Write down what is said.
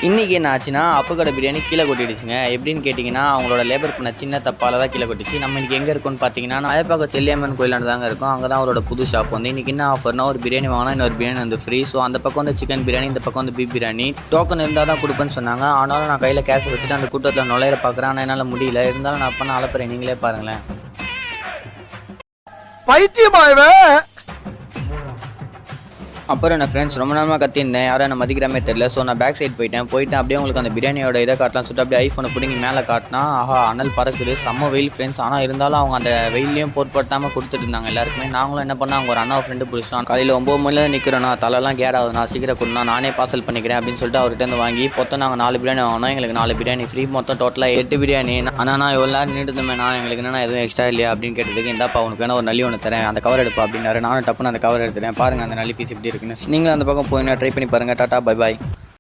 இன்றைக்கி என்ன ஆச்சுன்னா அப்பு கடை பிரியாணி கீழே கொட்டிடுச்சுங்க. எப்படின்னு கேட்டிங்கன்னா அவங்களோட லேபர் பண்ண சின்ன தப்பால் தான் கீழே கொட்டிச்சு. நம்ம இன்றைக்கி எங்கே இருக்கோன்னு பார்த்தீங்கன்னா அயப்பாக்கம் செல்லியம்மன் கோயிலாண்டு தாங்க இருக்கும். அங்கே தான் அவரோட புது ஷாப் வந்து இன்றைக்கி என்ன ஆஃபர்னா ஒரு பிரியாணி வாங்கினா இன்னொரு பிரியாணி வந்து ஃப்ரீ. ஸோ அந்த பக்கம் வந்து சிக்கன் பிரியாணி, இந்த பக்கம் வந்து பீஃப் பிரியாணி. டோக்கன் இருந்தால் தான் கொடுப்பேன்னு சொன்னாங்க. ஆனாலும் நான் கையில் கேஷ் வச்சுட்டு அந்த கூட்டத்தில் நுழையிற பார்க்குறேன். ஆனால் என்னால் முடியல. இருந்தாலும் நான் அப்போ அலப்புறேன், நீங்களே பாருங்களேன். பைத்தியமாயவே. அப்புறம் என்ன ஃப்ரெண்ட்ஸ் ரொம்ப நேரமாக கத்தியிருந்தேன், யாரும் என்ன மதிக்கிறாமே தெரியல. ஸோ நான் பேக் சைட் போயிட்டேன் அப்படியே உங்களுக்கு அந்த பிரியாணியோட இதை காட்டலாம் சொல்லிட்டு அப்படியே ஐஃபோனை பிடிங்கி மேலே காட்டினா ஆஹா அனல் பறக்குது, செம்ம வெயில் ஃப்ரெண்ட்ஸ். ஆனால் இருந்தாலும் அவங்க அந்த வெயிலையும் பொருட்படுத்தாமல் கொடுத்துட்டு இருந்தாங்க எல்லாருக்குமே. நாங்களும் என்ன பண்ணால் அவங்க ஒரு அண்ணா ஃப்ரெண்டு பிடிச்சோம். காலையில் 9 மணியில் நிற்கிறோன்னா தலைலாம் கேடாகுது, நான் சீக்கிரம் கொடுனா நானே பார்சல் பண்ணிக்கிறேன் அப்படின்னு சொல்லிட்டு அவர்கிட்ட வந்து வாங்கி மொத்தம் நாங்கள் 4 பிரியாணி வாங்கினோம். எங்களுக்கு 4 பிரியாணி ஃப்ரீ, மொத்தம் டோட்டலாக 8 பிரியாணி. ஆனால் நான் எவ்வளோ நேரம் நின்றுதுமே நான் எங்களுக்கு என்ன எதுவும் எக்ஸ்ட்ரா இல்லையா அப்படின்னு கேட்டதுக்கு இந்தாப்பா உனக்கு வேணா ஒரு நல்லி ஒன்று தரேன், அந்த கவர் எடுப்பா அப்படின்னாரு. நானும் டப்புன்னு அந்த கவர் எடுத்துட்டேன். பாருங்கள் அந்த நல்லி பீஸ் இப்படி இருக்குன்னு. நீங்களும் அந்த பக்கம் போய் ட்ரை பண்ணி பாருங்கள். Tata bye bye.